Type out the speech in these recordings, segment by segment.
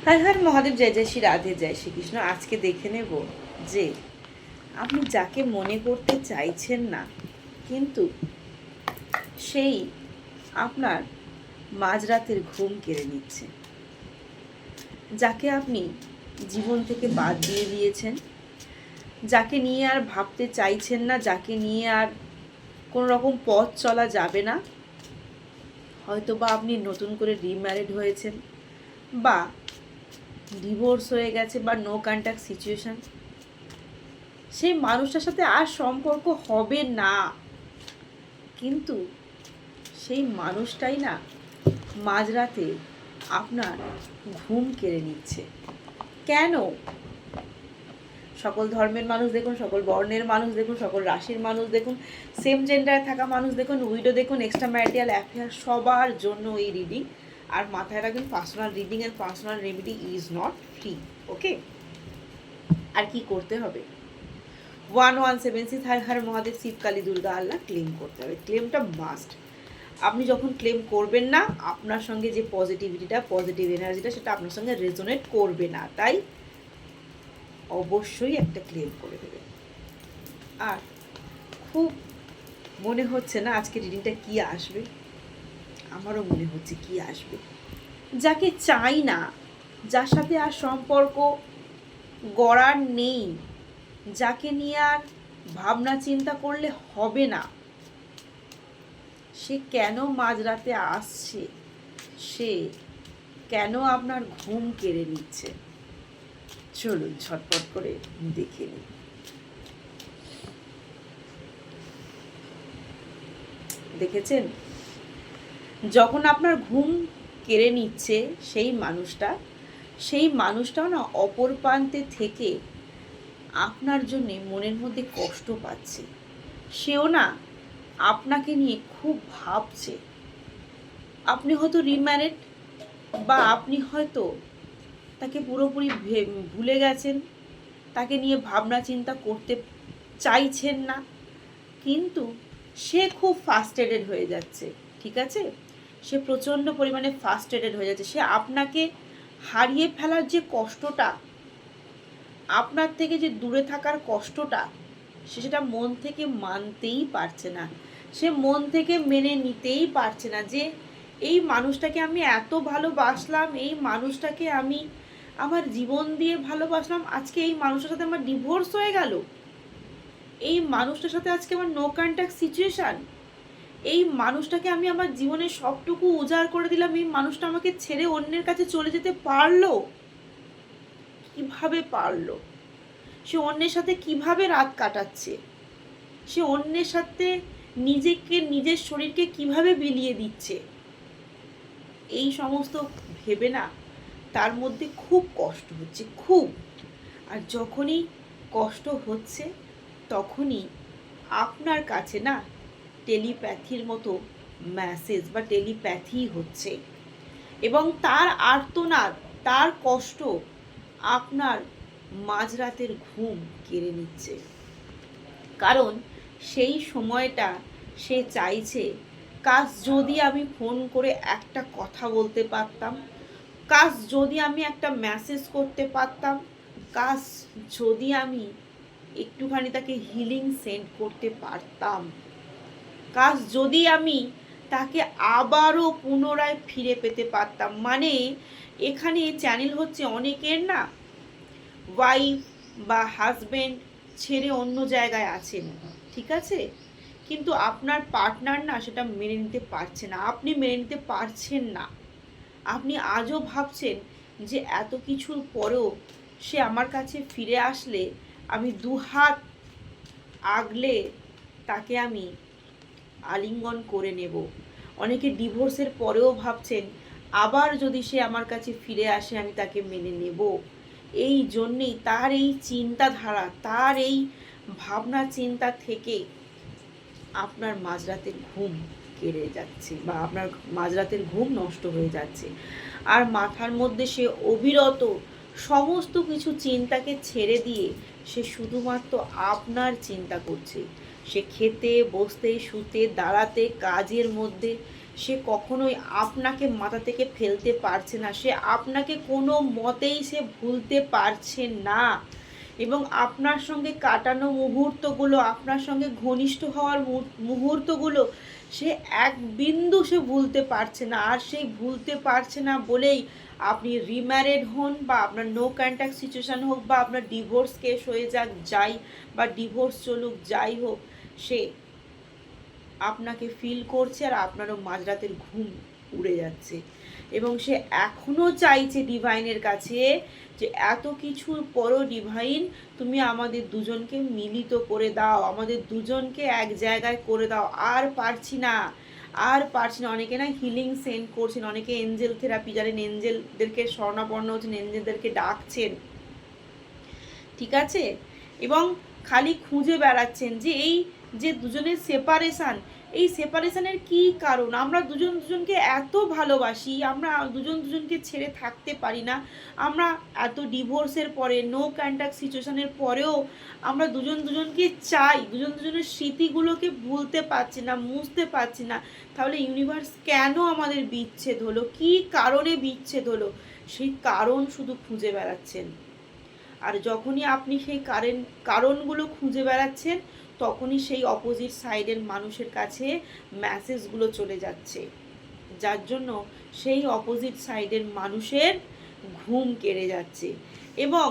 হর হর মহাদেব, জয় জয় শ্রী রাধে, জয় শ্রীকৃষ্ণ। আজকে দেখে নেব যে আপনি যাকে মনে করতে চাইছেন না, কিন্তু সেই আপনার মাঝরাতের ঘুম কেড়ে নিচ্ছে। যাকে আপনি জীবন থেকে বাদ দিয়ে দিয়েছেন, যাকে নিয়ে আর ভাবতে চাইছেন না, যাকে নিয়ে আর কোনো রকম পথ চলা যাবে না, হয়তো বা আপনি নতুন করে রিম্যারিড হয়েছেন, বা ডিভোর্স হয়ে গেছে, বা নো কন্ট্যাক্ট সিচুয়েশন, সেই মানুষটার সাথে আর সম্পর্ক হবে না, কিন্তু সেই মানুষটাই না মাঝরাতে আপনার ঘুম কেড়ে নিচ্ছে। কেন? সকল ধর্মের মানুষ দেখুন, সকল বর্ণের মানুষ দেখুন, সকল রাশির মানুষ দেখুন, সেম জেন্ডারে থাকা মানুষ দেখুন, উইডো দেখুন, এক্সট্রা ম্যারিটাল অ্যাফেয়ার, সবার জন্য এই রিডিং। আর মাথায় রাখবেন, personal reading and personal remedy is not free. Okay? আর কি করতে হবে? 1176 হর হর মহাদেব, শিব কালী দুর্গা আল্লাহ ক্লেম করতে হবে। ক্লেমটা মাস্ট। আপনি যখন ক্লেম করবেন না, আপনার সঙ্গে যে পজিটিভিটিটা, পজিটিভ এনার্জিটা, সেটা আপনার সঙ্গে রেজোনেট করবে না। তাই অবশ্যই একটা ক্লেম করে দেবেন। আর খুব মনে হচ্ছে না আজকে রিডিংটা কি আসবে। আমারও মনে হচ্ছে কি আসবে। যাকে চাই না, যার সাথে আর সম্পর্ক গড়ার নেই, যাকে নিয়ে আর ভাবনা চিন্তা করলে হবে না, সে কেন মাঝরাতে আসছে, সে কেন আপনার ঘুম কেড়ে নিচ্ছে, চলুন ঝটপট করে দেখে নিই। দেখেছেন, যখন আপনার ঘুম কেড়ে নিচ্ছে সেই মানুষটাও না অপর প্রান্তে থেকে আপনার জন্যে মনের মধ্যে কষ্ট পাচ্ছে। সেও না আপনাকে নিয়ে খুব ভাবছে। আপনি হয়তো রিম্যারিড, বা আপনি হয়তো তাকে পুরোপুরি ভুলে গেছেন, তাকে নিয়ে ভাবনা চিন্তা করতে চাইছেন না, কিন্তু সে খুব ফার্স্ট্রেটেড হয়ে যাচ্ছে। ঠিক আছে? সে প্রচণ্ড পরিমাণে ফার্স্ট্রেটেড হয়ে যাচ্ছে। সে আপনাকে হারিয়ে ফেলার যে কষ্টটা, আপনার থেকে যে দূরে থাকার কষ্টটা, সে সেটা মন থেকে মানতেই পারছে না। সে মন থেকে মেনে নিতেই পারছে না যে এই মানুষটাকে আমি এত ভালোবাসলাম, এই মানুষটাকে আমি আমার জীবন দিয়ে ভালোবাসলাম, আজকে এই মানুষটার সাথে আমার ডিভোর্স হয়ে গেল, এই মানুষটার সাথে আজকে আমার নো কন্ট্যাক্ট সিচুয়েশান, এই মানুষটাকে আমি আমার জীবনের সবটুকু উজাড় করে দিলাম, এই মানুষটা আমাকে ছেড়ে অন্যের কাছে চলে যেতে পারলো, কিভাবে পারলো? সে অন্যের সাথে কিভাবে রাত কাটাচ্ছে, সে অন্যের সাথে নিজেকে, নিজের শরীরকে কিভাবে বিলিয়ে দিচ্ছে, এই সমস্ত ভেবে না তার মধ্যে খুব কষ্ট হচ্ছে, খুব। আর যখনই কষ্ট হচ্ছে, তখনই আপনার কাছে না টেলিপ্যাথির মতো মেসেজ বা টেলিপ্যাথি হচ্ছে, এবং তার আর্তনাদ, তার কষ্ট আপনার মাঝরাতের ঘুম কেড়ে নিচ্ছে। কারণ সেই সময়টা সে চাইছে, কাশ যদি আমি ফোন করে একটা কথা বলতে পারতাম, কাশ যদি আমি একটা মেসেজ করতে পারতাম, কাশ যদি আমি একটুখানি তাকে হিলিং সেন্ড করতে পারতাম, কাশ যদি আমি তাকে আবারও পুনরায় ফিরে পেতে পারতাম। মানে এখানে চ্যানেল হচ্ছে অনেকের না ওয়াইফ বা হাজবেন্ড ছেড়ে অন্য জায়গায় আছেন, ঠিক আছে, কিন্তু আপনার পার্টনার না সেটা মেনে নিতে পারছে না, আপনি মেনে নিতে পারছেন না। আপনি আজও ভাবছেন যে এত কিছুর পরেও সে আমার কাছে ফিরে আসলে আমি দুহাত আগলে তাকে আমি আলিঙ্গন করে নেব। অনেকে ডিভোর্সের পরেও ভাবছেন আবার যদি সে আমার কাছে ফিরে আসে আমি তাকে মেনে নেব। এই জন্যেই তার এই চিন্তাধারা, তার এই ভাবনা চিন্তা থেকে আপনার মাঝরাতের ঘুম কেড়ে যাচ্ছে, বা আপনার মাঝরাতের ঘুম নষ্ট হয়ে যাচ্ছে। আর মাথার মধ্যে সে অবিরত সমস্ত কিছু চিন্তাকে ছেড়ে দিয়ে সে শুধুমাত্র আপনার চিন্তা করছে। সে খেতে, বসতে, শুতে, দাঁড়াতে, কাজের মধ্যে সে কখনোই আপনাকে মাথা থেকে ফেলতে পারছে না, সে আপনাকে কোনো মতেই সে ভুলতে পারছে না। এবং আপনার সঙ্গে কাটানো মুহূর্তগুলো, আপনার সঙ্গে ঘনিষ্ঠ হওয়ার মুহূর্তগুলো সে এক বিন্দু সে ভুলতে পারছে না। আর সেই ভুলতে পারছে না বলেই আপনি রিম্যারেড হন বা আপনার নো কন্ট্যাক্ট সিচুয়েশান হোক বা আপনার ডিভোর্স কেস হয়ে যাক যাই বা ডিভোর্স চলুক যাই হোক, সে আপনাকে ফিল করছে আর আপনারও মাঝরাতের ঘুম উড়ে যাচ্ছে। এবং সে এখনও চাইছে ডিভাইনের কাছে যে এত কিছুর পরও ডিভাইন তুমি আমাদের দুজনকে মিলিত করে দাও, আমাদের দুজনকে এক জায়গায় করে দাও, আর পারছি না, আর পারছি না। অনেকে না হিলিং সেন্ড করছেন, অনেকে এঞ্জেল থেরাপি জানেন, এঞ্জেলদেরকে স্বর্ণাপন্ন হচ্ছেন, এঞ্জেলদেরকে ডাকছেন, ঠিক আছে। এবং খালি খুঁজে বেড়াচ্ছেন যে এই যে দুজনের সেপারেশান, এই সেপারেশানের কী কারণ। আমরা দুজন দুজনকে এত ভালোবাসি, আমরা দুজন দুজনকে ছেড়ে থাকতে পারি না, আমরা এত ডিভোর্সের পরে নো কন্ট্যাক্ট সিচুয়েশানের পরেও আমরা দুজন দুজনকে চাই, দুজন দুজনের স্মৃতিগুলোকে ভুলতে পারছি না, মুছতে পারছি না। তাহলে ইউনিভার্স কেন আমাদের বিচ্ছেদ হলো, কী কারণে বিচ্ছেদ হলো, সেই কারণ শুধু খুঁজে বেড়াচ্ছেন। আর যখনই আপনি সেই কারণগুলো খুঁজে বেড়াচ্ছেন, তখনই সেই অপোজিট সাইডের মানুষের কাছে মেসেজগুলো চলে যাচ্ছে, যার জন্য সেই অপোজিট সাইডের মানুষের ঘুম কেড়ে যাচ্ছে। এবং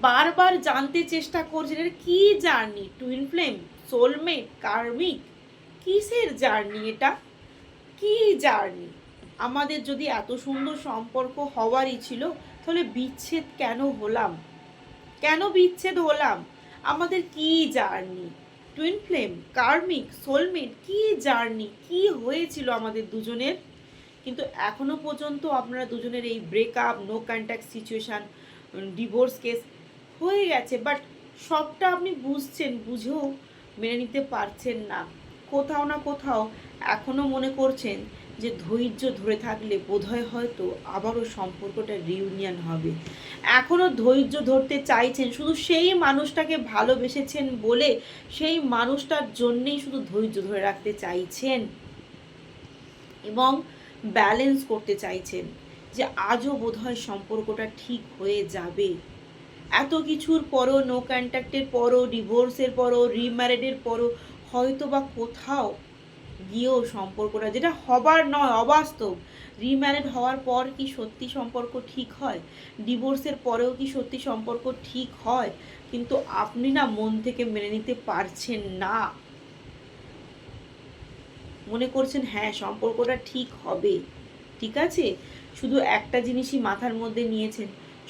বারবার জানতে চেষ্টা করছেন এটা কী জার্নি, টুইন ফ্লেম, সোলমেট, কার্মিক, কিসের জার্নি এটা, কী জার্নি। আমাদের যদি এত সুন্দর সম্পর্ক হওয়ারই ছিল, তাহলে বিচ্ছেদ কেন হলাম, কেন বিচ্ছেদ হলাম, আমাদের কি জার্নি, টুইন ফ্লেম, কার্মিক, সোলমেট, কি জার্নি, কি হয়েছিল আমাদের দুজনের। কিন্তু এখনো পর্যন্ত আপনারা দুজনের এই breakup, no contact situation, divorce case হয়ে গেছে, বাট সবটা আপনি বুঝছেন, বুঝেও মেনে নিতে পারছেন না। কোথাও না কোথাও এখনও মনে করছেন যে ধৈর্য ধরে থাকলে বোধহয় হয়তো আবারও সম্পর্কটা রিউনিয়ন হবে। এখনও ধৈর্য ধরতে চাইছেন, শুধু সেই মানুষটাকে ভালোবেসেছেন বলে সেই মানুষটার জন্যেই শুধু ধৈর্য ধরে রাখতে চাইছেন এবং ব্যালেন্স করতে চাইছেন যে আজও বোধহয় সম্পর্কটা ঠিক হয়ে যাবে। এত কিছুর পরও, নো কন্ট্যাক্টের পরও, ডিভোর্সের পরও, রিম্যারিডের পরও হয়তো বা কোথাও গিয়েও সম্পর্কটা, যেটা হবার নয়, অবাস্তব, রিম্যারিড হওয়ার পর কি সত্যি সম্পর্ক ঠিক হয়, ডিভোর্সের পরেও কি সত্যি সম্পর্ক ঠিক হয়, কিন্তু আপনি না মন থেকে মেনে নিতে পারছেন না। মনে করছেন হ্যাঁ সম্পর্কটা ঠিক হবে, ঠিক আছে। শুধু একটা জিনিসই মাথার মধ্যে নিয়েছেন,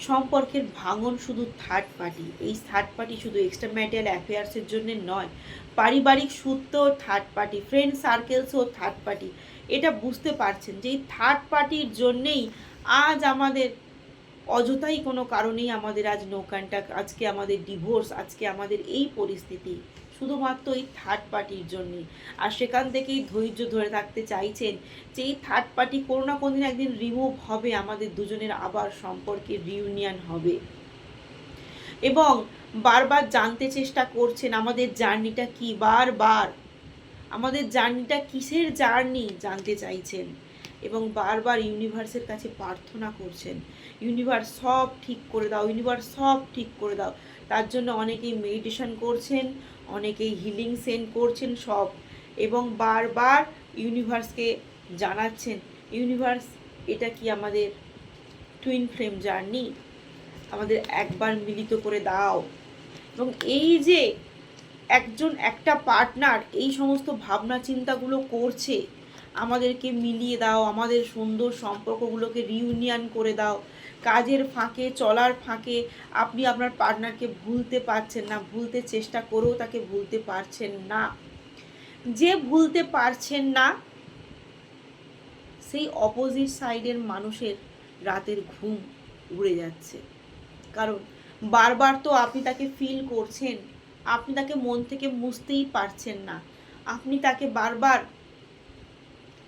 সম্পর্কের ভাঙন শুধু থার্ড পার্টি, এই থার্ড পার্টি শুধু এক্সট্রা ম্যারিটাল অ্যাফেয়ার্সের জন্য নয়, পারিবারিক সূত্রেও থার্ড পার্টি, ফ্রেন্ড সার্কেলসও থার্ড পার্টি। এটা বুঝতে পারছেন যে এই থার্ড পার্টির জন্যেই আজ আমাদের অযথাই কোনো কারণেই আমাদের আজ নো কন্ট্যাক্ট, আজকে আমাদের ডিভোর্স, আজকে আমাদের এই পরিস্থিতি শুধুমাত্র এই থার্ড পার্টির জন্যই। আর সেখান থেকেই ধৈর্য ধরে থাকতে চাইছেন যে এই থার্ড পার্টি কোনো না কোনো দিন একদিন রিমুভ হবে, আমাদের দুজনের আবার সম্পর্কে রিউনিয়ন হবে। এবং বারবার জানতে চেষ্টা করছেন আমাদের জার্নিটা কি, বারবার আমাদের জার্নিটা কিসের জার্নি জানতে চাইছেন এবং বারবার ইউনিভার্সের কাছে প্রার্থনা করছেন, ইউনিভার্স সব ঠিক করে দাও, ইউনিভার্স সব ঠিক করে দাও। তার জন্য অনেকেই মেডিটেশন করছেন, অনেকেই হিলিং সেন্ড করছেন সব, এবং বারবার ইউনিভার্সকে জানাচ্ছেন ইউনিভার্স এটা কি আমাদের টুইন ফ্লেম জার্নি, আমাদের একবার মিলিত করে দাও। এবং এই যে একটা পার্টনার এই সমস্ত ভাবনা চিন্তাগুলো করছে, আমাদেরকে মিলিয়ে দাও, আমাদের সুন্দর সম্পর্কগুলোকে রিউনিয়ন করে দাও, কাজের ফাঁকে, চলার ফাঁকে আপনি আপনার পার্টনারকে ভুলতে পারছেন না, ভুলতে চেষ্টা করেও তাকে ভুলতে পারছেন না। যে ভুলতে পারছেন না সেই অপোজিট সাইডের মানুষের রাতের ঘুম উড়ে যাচ্ছে, কারণ বারবার তো আপনি তাকে ফিল করছেন, আপনি তাকে মন থেকে মুছতেই পারছেন না, আপনি তাকে বারবার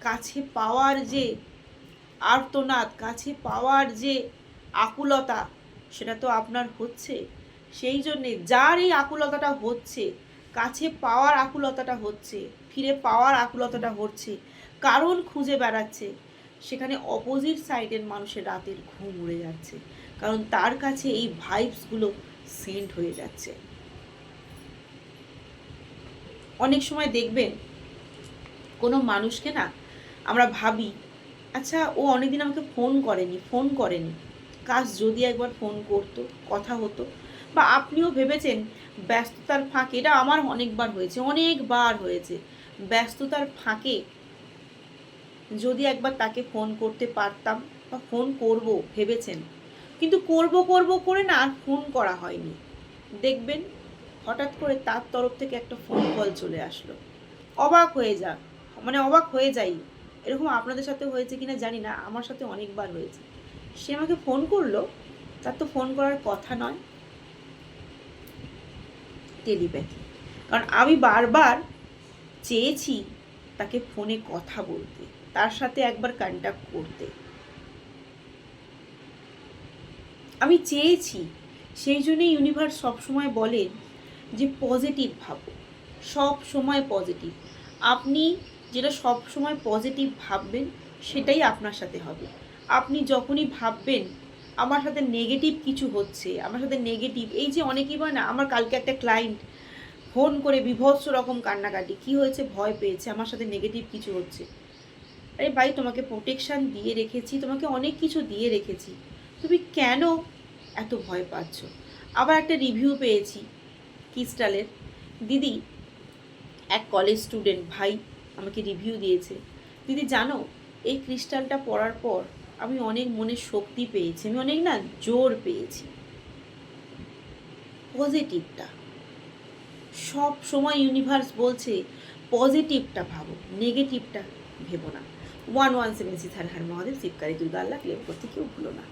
কাছে পাওয়ার যে আর্তনাদ, কাছে পাওয়ার যে আকুলতা, সেটা তো আপনার হচ্ছে। সেই জন্যে যার এই আকুলতাটা হচ্ছে, কাছে পাওয়ার আকুলতাটা হচ্ছে, ফিরে পাওয়ার আকুলতাটা হচ্ছে, কারণ খুঁজে বেড়াচ্ছে, সেখানে অপোজিট সাইডের মানুষের রাতের ঘুম উড়ে যাচ্ছে, কারণ তার কাছে এই ভাইবসগুলো সেন্ড হয়ে যাচ্ছে। অনেক সময় দেখবেন কোনো মানুষকে না আমরা ভাবি, আচ্ছা ও অনেকদিন আমাকে ফোন করেনি, কাজ যদি একবার ফোন করতো, কথা হতো। বা আপনিও ভেবেছেন ব্যস্ততার ফাঁকে, এটা আমার অনেকবার হয়েছে, ব্যস্ততার ফাঁকে যদি একবার তাকে ফোন করতে পারতাম বা ফোন করব ভেবেছেন, কিন্তু করব করে না আর ফোন করা হয়নি। দেখবেন হঠাৎ করে তার তরফ থেকে একটা ফোন কল চলে আসলো। অবাক হয়ে অবাক হয়ে যাই। এরকম আপনাদের সাথে হয়েছে কিনা জানি না, আমার সাথে অনেকবার হয়েছে। সে আমাকে ফোন করলো, তার তো ফোন করার কথা নয়, টেলিপ্যাথি। কারণ আমি বারবার চেয়েছি তাকে ফোনে কথা বলতে, তার সাথে একবার কন্ট্যাক্ট করতে, আমি চেয়েছি। সেই জন্যই ইউনিভার্স সবসময় বলেন যে পজিটিভ ভাবো, সব সময় পজিটিভ। আপনি যেটা সব সময় পজিটিভ ভাববেন সেটাই আপনার সাথে হবে। আপনি যখনই ভাববেন আমার সাথে নেগেটিভ কিছু হচ্ছে, আমার সাথে নেগেটিভ, এই যে অনেকেই বলে না, আমার কালকে একটা ক্লায়েন্ট ফোন করে বিভৎস রকম কান্নাকাটি, কি হয়েছে, ভয় পেয়েছে, আমার সাথে নেগেটিভ কিছু হচ্ছে। আরে ভাই, তোমাকে প্রোটেকশান দিয়ে রেখেছি, তোমাকে অনেক কিছু দিয়ে রেখেছি, তুমি কেন এত ভয় পাচ্ছ? আবার একটা রিভিউ পেয়েছি ক্রিস্টালের। দিদি, এক কলেজ স্টুডেন্ট ভাই আমাকে রিভিউ দিয়েছে, দিদি জানো এই ক্রিস্টালটা পরার পর আমি অনেক মনের শক্তি পেয়েছি, আমি অনেক না জোর পেয়েছি। পজিটিভটা সব সময় ইউনিভার্স বলছে, পজিটিভটা ভাবো, নেগেটিভটা ভেবো না। 1176 হর মহাদেব, শিবকারী দুর্গা আল্লাহ ক্লেম করতে কেউ ভুলো না।